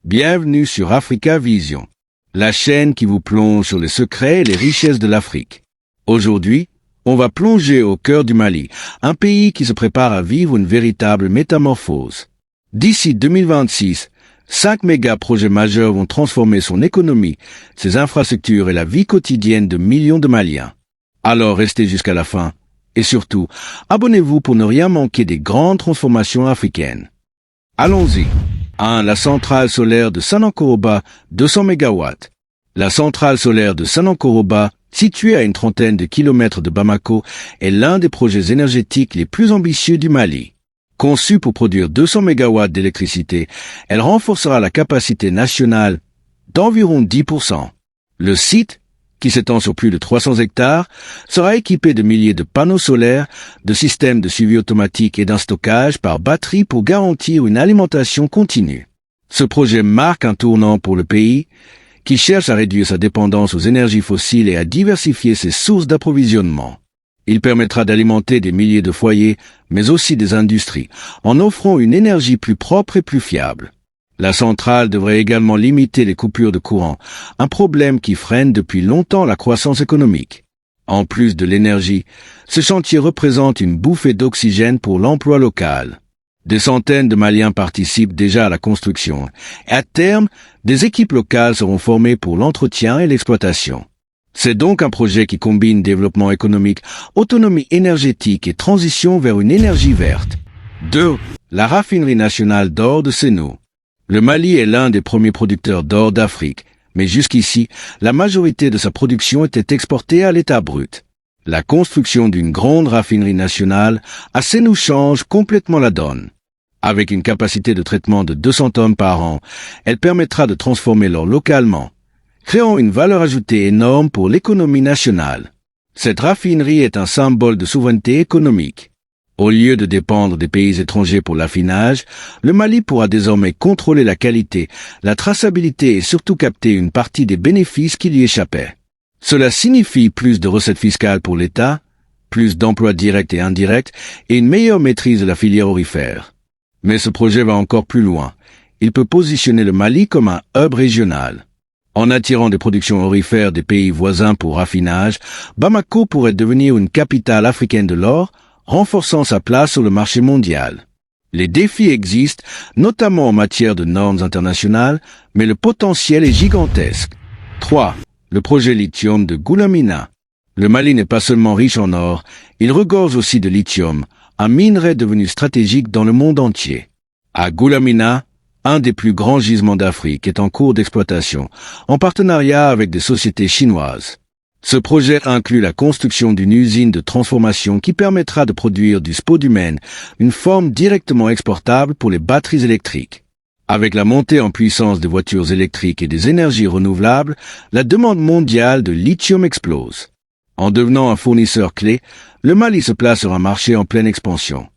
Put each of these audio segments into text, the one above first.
Bienvenue sur Africa Vision, la chaîne qui vous plonge sur les secrets et les richesses de l'Afrique. Aujourd'hui, on va plonger au cœur du Mali, un pays qui se prépare à vivre une véritable métamorphose. D'ici 2026, 5 méga-projets majeurs vont transformer son économie, ses infrastructures et la vie quotidienne de millions de Maliens. Alors restez jusqu'à la fin. Et surtout, abonnez-vous pour ne rien manquer des grandes transformations africaines. Allons-y. 1. La centrale solaire de Sanankoroba, 200 MW. La centrale solaire de Sanankoroba, située à une trentaine de kilomètres de Bamako, est l'un des projets énergétiques les plus ambitieux du Mali. Conçue pour produire 200 MW d'électricité, elle renforcera la capacité nationale d'environ 10%. Le site, qui s'étend sur plus de 300 hectares, sera équipé de milliers de panneaux solaires, de systèmes de suivi automatique et d'un stockage par batterie pour garantir une alimentation continue. Ce projet marque un tournant pour le pays, qui cherche à réduire sa dépendance aux énergies fossiles et à diversifier ses sources d'approvisionnement. Il permettra d'alimenter des milliers de foyers, mais aussi des industries, en offrant une énergie plus propre et plus fiable. La centrale devrait également limiter les coupures de courant, un problème qui freine depuis longtemps la croissance économique. En plus de l'énergie, ce chantier représente une bouffée d'oxygène pour l'emploi local. Des centaines de Maliens participent déjà à la construction, et à terme, des équipes locales seront formées pour l'entretien et l'exploitation. C'est donc un projet qui combine développement économique, autonomie énergétique et transition vers une énergie verte. 2. La raffinerie nationale d'or de Sénou. Le Mali est l'un des premiers producteurs d'or d'Afrique, mais jusqu'ici, la majorité de sa production était exportée à l'état brut. La construction d'une grande raffinerie nationale à Sénou change complètement la donne. Avec une capacité de traitement de 200 tonnes par an, elle permettra de transformer l'or localement, créant une valeur ajoutée énorme pour l'économie nationale. Cette raffinerie est un symbole de souveraineté économique. Au lieu de dépendre des pays étrangers pour l'affinage, le Mali pourra désormais contrôler la qualité, la traçabilité et surtout capter une partie des bénéfices qui lui échappaient. Cela signifie plus de recettes fiscales pour l'État, plus d'emplois directs et indirects et une meilleure maîtrise de la filière aurifère. Mais ce projet va encore plus loin. Il peut positionner le Mali comme un hub régional. En attirant des productions aurifères des pays voisins pour raffinage, Bamako pourrait devenir une capitale africaine de l'or, renforçant sa place sur le marché mondial. Les défis existent, notamment en matière de normes internationales, mais le potentiel est gigantesque. 3. Le projet lithium de Goulamina. Le Mali n'est pas seulement riche en or, il regorge aussi de lithium, un minerai devenu stratégique dans le monde entier. À Goulamina, un des plus grands gisements d'Afrique est en cours d'exploitation, en partenariat avec des sociétés chinoises. Ce projet inclut la construction d'une usine de transformation qui permettra de produire du spodumène, une forme directement exportable pour les batteries électriques. Avec la montée en puissance des voitures électriques et des énergies renouvelables, la demande mondiale de lithium explose. En devenant un fournisseur clé, le Mali se place sur un marché en pleine expansion.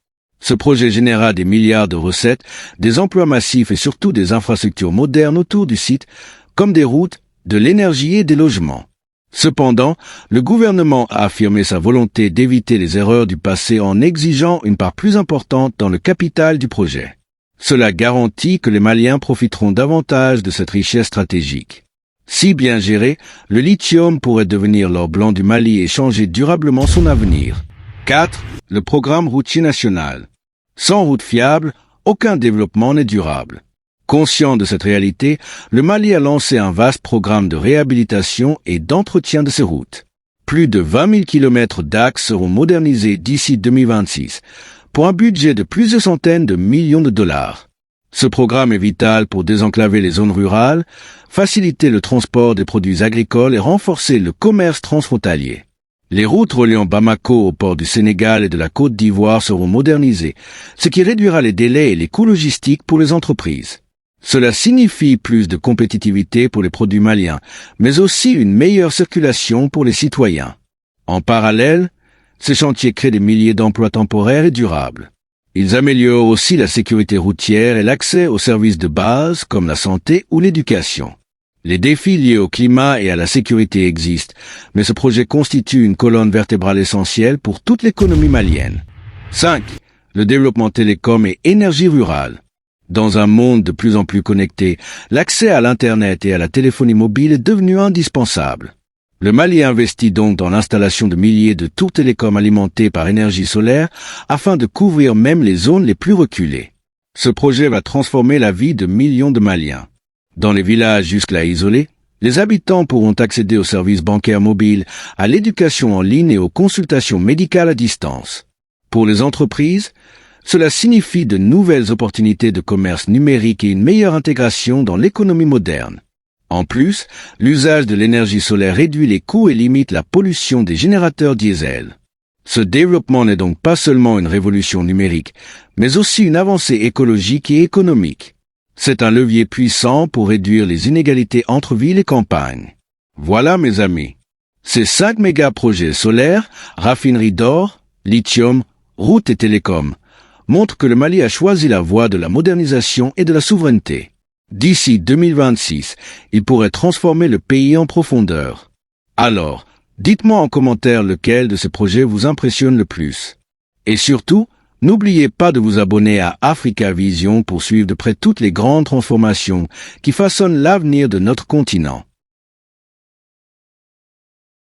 Ce projet générera des milliards de recettes, des emplois massifs et surtout des infrastructures modernes autour du site, comme des routes, de l'énergie et des logements. Cependant, le gouvernement a affirmé sa volonté d'éviter les erreurs du passé en exigeant une part plus importante dans le capital du projet. Cela garantit que les Maliens profiteront davantage de cette richesse stratégique. Si bien géré, le lithium pourrait devenir l'or blanc du Mali et changer durablement son avenir. 4. Le programme routier national. Sans route fiable, aucun développement n'est durable. Conscient de cette réalité, le Mali a lancé un vaste programme de réhabilitation et d'entretien de ses routes. Plus de 20 000 kilomètres d'axes seront modernisés d'ici 2026, pour un budget de plusieurs centaines de millions de dollars. Ce programme est vital pour désenclaver les zones rurales, faciliter le transport des produits agricoles et renforcer le commerce transfrontalier. Les routes reliant Bamako au port du Sénégal et de la Côte d'Ivoire seront modernisées, ce qui réduira les délais et les coûts logistiques pour les entreprises. Cela signifie plus de compétitivité pour les produits maliens, mais aussi une meilleure circulation pour les citoyens. En parallèle, ces chantiers créent des milliers d'emplois temporaires et durables. Ils améliorent aussi la sécurité routière et l'accès aux services de base comme la santé ou l'éducation. Les défis liés au climat et à la sécurité existent, mais ce projet constitue une colonne vertébrale essentielle pour toute l'économie malienne. 5. Le développement télécom et énergie rurale. Dans un monde de plus en plus connecté, l'accès à l'Internet et à la téléphonie mobile est devenu indispensable. Le Mali investit donc dans l'installation de milliers de tours télécoms alimentés par énergie solaire afin de couvrir même les zones les plus reculées. Ce projet va transformer la vie de millions de Maliens. Dans les villages jusque-là isolés, les habitants pourront accéder aux services bancaires mobiles, à l'éducation en ligne et aux consultations médicales à distance. Pour les entreprises, cela signifie de nouvelles opportunités de commerce numérique et une meilleure intégration dans l'économie moderne. En plus, l'usage de l'énergie solaire réduit les coûts et limite la pollution des générateurs diesel. Ce développement n'est donc pas seulement une révolution numérique, mais aussi une avancée écologique et économique. C'est un levier puissant pour réduire les inégalités entre villes et campagnes. Voilà, mes amis. Ces 5 méga-projets solaires, raffineries d'or, lithium, routes et télécoms, montrent que le Mali a choisi la voie de la modernisation et de la souveraineté. D'ici 2026, il pourrait transformer le pays en profondeur. Alors, dites-moi en commentaire lequel de ces projets vous impressionne le plus. Et surtout, n'oubliez pas de vous abonner à Africa Vision pour suivre de près toutes les grandes transformations qui façonnent l'avenir de notre continent.